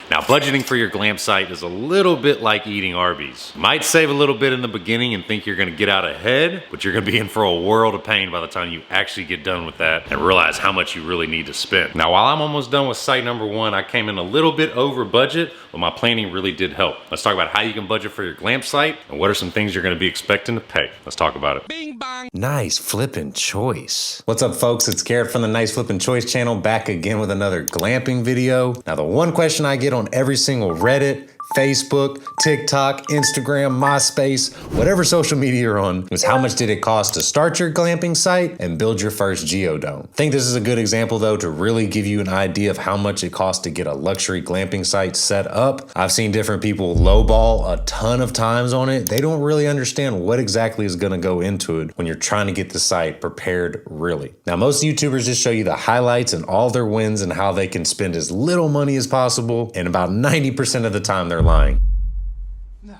Now, budgeting for your glamp site is a little bit like eating Arby's. You might save a little bit in the beginning and think you're gonna get out ahead, but you're gonna be in for a world of pain by the time you actually get done with that and realize how much you really need to spend. Now, while I'm almost done with site number 1, I came in a little bit over budget, but my planning really did help. Let's talk about how you can budget for your glamp site and what are some things you're gonna be expecting to pay. Let's talk about it. Bing bong. Nice flippin' choice. What's up, folks? It's Garrett from the Nice Flippin' Choice channel, back again with another glamping video. Now, the one question I get on every single Reddit, Facebook, TikTok, Instagram, MySpace, whatever social media you're on, was how much did it cost to start your glamping site and build your first geodome? I think this is a good example though to really give you an idea of how much it costs to get a luxury glamping site set up. I've seen different people lowball a ton of times on it. They don't really understand what exactly is gonna go into it when you're trying to get the site prepared really. Now, most YouTubers just show you the highlights and all their wins and how they can spend as little money as possible, and about 90% of the time they're lying. No.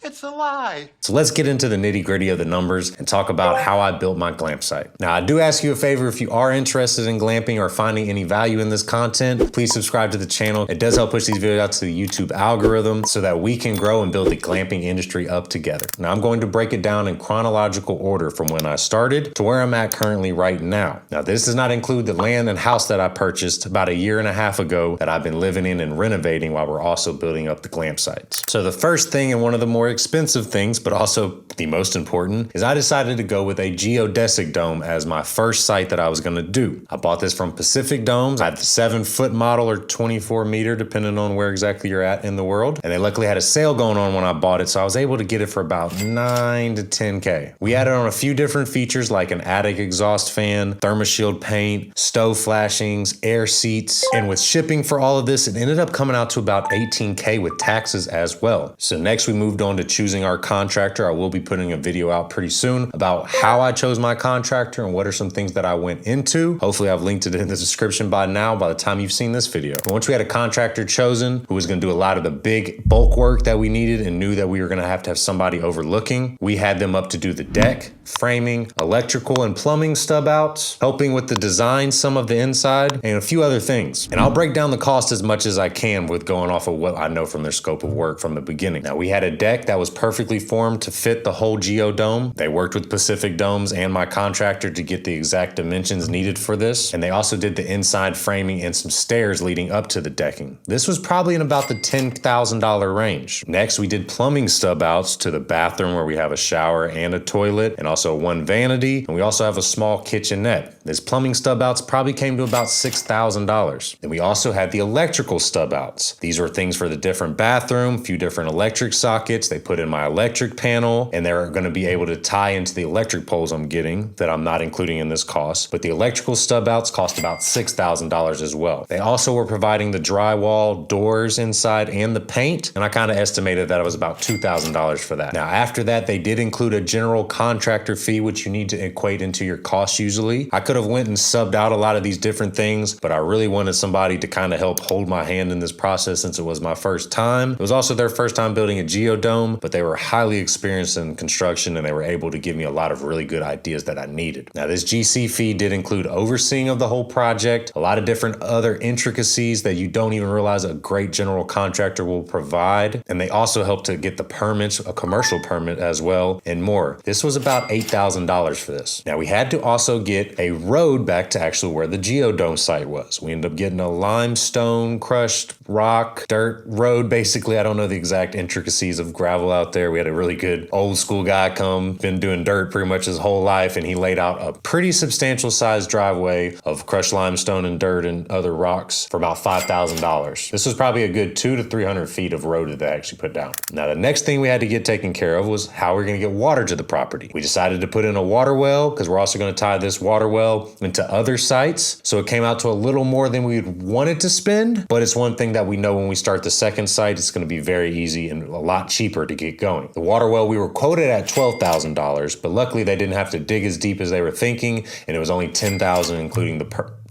It's a lie. So let's get into the nitty-gritty of the numbers and talk about how I built my glamp site. Now, I do ask you a favor: if you are interested in glamping or finding any value in this content, please subscribe to the channel. It does help push these videos out to the YouTube algorithm so that we can grow and build the glamping industry up together. Now, I'm going to break it down in chronological order from when I started to where I'm at currently right now. Now, this does not include the land and house that I purchased about 1.5 years ago that I've been living in and renovating while we're also building up the glamp sites. So the first thing, and one of the more expensive things, but also the most important, is I decided to go with a geodesic dome as my first site that I was gonna do. I bought this from Pacific Domes. I had the 7-foot model or 24 meter, depending on where exactly you're at in the world. And they luckily had a sale going on when I bought it, so I was able to get it for about 9 to 10K. We added on a few different features like an attic exhaust fan, thermoshield paint, stove flashings, air seats, and with shipping for all of this, it ended up coming out to about 18K with taxes as well. So next we moved on to choosing our contractor. I will be putting a video out pretty soon about how I chose my contractor and what are some things that I went into. Hopefully I've linked it in the description by now by the time you've seen this video. But once we had a contractor chosen who was going to do a lot of the big bulk work that we needed and knew that we were going to have somebody overlooking, we had them up to do the deck, framing, electrical and plumbing stub outs, helping with the design, some of the inside, and a few other things. And I'll break down the cost as much as I can with going off of what I know from their scope of work from the beginning. Now, we had a deck that was perfectly formed to fit the whole geodome. They worked with Pacific Domes and my contractor to get the exact dimensions needed for this. And they also did the inside framing and some stairs leading up to the decking. This was probably in about the $10,000 range. Next, we did plumbing stub outs to the bathroom where we have a shower and a toilet and also one vanity. And we also have a small kitchenette. This plumbing stub outs probably came to about $6,000. Then we also had the electrical stub outs. These were things for the different bathroom, a few different electric sockets. They put in my electric panel, and they're going to be able to tie into the electric poles I'm getting that I'm not including in this cost. But the electrical stub outs cost about $6,000 as well. They also were providing the drywall, doors inside, and the paint, and I kind of estimated that it was about $2,000 for that. Now, after that, they did include a general contractor fee, which you need to equate into your cost usually. I could have went and subbed out a lot of these different things, but I really wanted somebody to kind of help hold my hand in this process since it was my first time. It was also their first time building a geodome, but they were highly experienced in construction and they were able to give me a lot of really good ideas that I needed. Now, this GC fee did include overseeing of the whole project, a lot of different other intricacies that you don't even realize a great general contractor will provide. And they also helped to get the permits, a commercial permit as well, and more. This was about $8,000 for this. Now, we had to also get a road back to actually where the geodome site was. We ended up getting a limestone, crushed rock, dirt road. Basically, I don't know the exact intricacies of gravel out there. We had a really good old school guy come, been doing dirt pretty much his whole life, and he laid out a pretty substantial sized driveway of crushed limestone and dirt and other rocks for about $5,000. This was probably a good 200 to 300 feet of road that they actually put down. Now, the next thing we had to get taken care of was how we're going to get water to the property. We decided to put in a water well because we're also going to tie this water well into other sites. So it came out to a little more than we wanted to spend, but it's one thing that we know when we start the second site, it's going to be very easy and a lot cheaper to get going. The water well, we were quoted at $12,000, but luckily they didn't have to dig as deep as they were thinking, and it was only $10,000 including the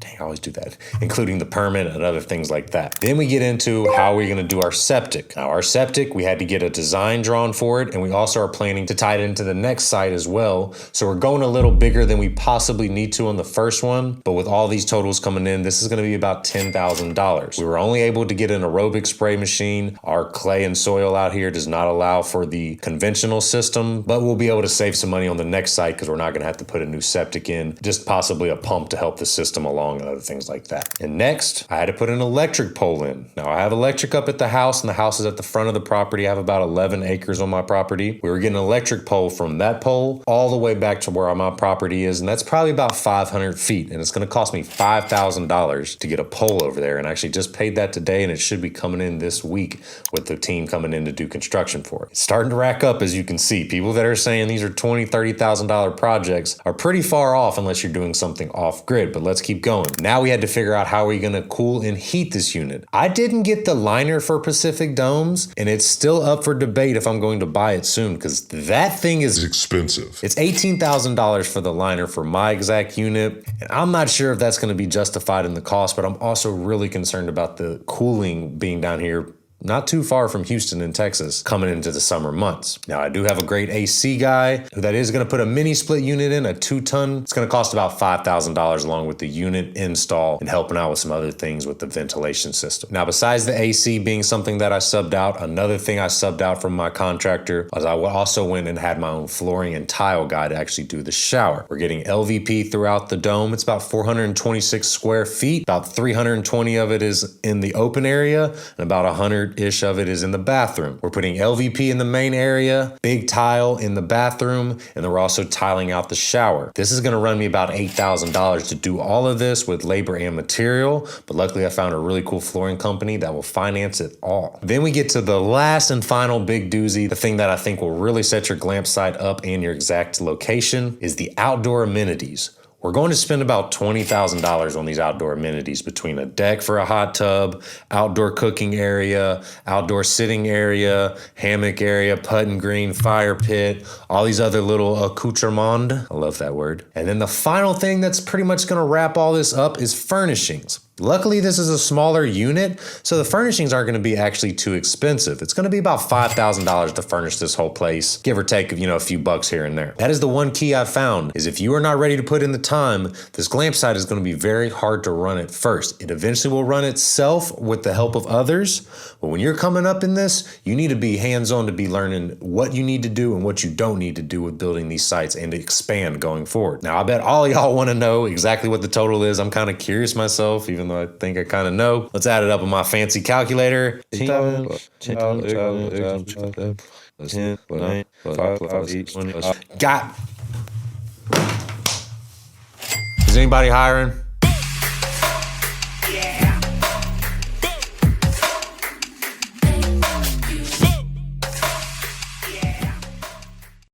Dang, I always do that, including the permit and other things like that. Then we get into how we're gonna do our septic. Now our septic, we had to get a design drawn for it, and we also are planning to tie it into the next site as well. So we're going a little bigger than we possibly need to on the first one, but with all these totals coming in, this is gonna be about $10,000. We were only able to get an aerobic spray machine. Our clay and soil out here does not allow for the conventional system, but we'll be able to save some money on the next site because we're not gonna have to put a new septic in, just possibly a pump to help the system along and other things like that. And next, I had to put an electric pole in. Now I have electric up at the house, and the house is at the front of the property. I have about 11 acres on my property. We were getting an electric pole from that pole all the way back to where my property is, and that's probably about 500 feet, and it's gonna cost me $5,000 to get a pole over there, and I actually just paid that today, and it should be coming in this week with the team coming in to do construction for it. It's starting to rack up, as you can see. People that are saying these are $20,000, $30,000 projects are pretty far off unless you're doing something off grid, but let's keep going. Now we had to figure out how we're gonna cool and heat this unit. I didn't get the liner for Pacific Domes, and it's still up for debate if I'm going to buy it soon, because that thing is expensive. It's $18,000 for the liner for my exact unit, and I'm not sure if that's gonna be justified in the cost, but I'm also really concerned about the cooling being down here not too far from Houston in Texas coming into the summer months. Now I do have a great AC guy who that is gonna put a mini split unit in, a 2-ton. It's gonna cost about $5,000 along with the unit install and helping out with some other things with the ventilation system. Now besides the AC being something that I subbed out, another thing I subbed out from my contractor was I also went and had my own flooring and tile guy to actually do the shower. We're getting LVP throughout the dome. It's about 426 square feet. About 320 of it is in the open area, and about 100-ish of it is in the bathroom. We're putting LVP in the main area, big tile in the bathroom, and then we're also tiling out the shower. This is gonna run me about $8,000 to do all of this with labor and material, but luckily I found a really cool flooring company that will finance it all. Then we get to the last and final big doozy, the thing that I think will really set your glamp site up and your exact location is the outdoor amenities. We're going to spend about $20,000 on these outdoor amenities between a deck for a hot tub, outdoor cooking area, outdoor sitting area, hammock area, putting green, fire pit, all these other little accoutrements. I love that word. And then the final thing that's pretty much going to wrap all this up is furnishings. Luckily, this is a smaller unit, so the furnishings aren't going to be actually too expensive. It's going to be about $5,000 to furnish this whole place, give or take, a few bucks here and there. That is the one key I've found, is if you are not ready to put in the time, this glamp site is going to be very hard to run at first. It eventually will run itself with the help of others, but when you're coming up in this, you need to be hands-on to be learning what you need to do and what you don't need to do with building these sites and to expand going forward. Now, I bet all y'all want to know exactly what the total is. I'm kind of curious myself, even though I think I kind of know. Let's add it up on my fancy calculator. 10, 10, 10, 9, 5, 20. Got. Is anybody hiring?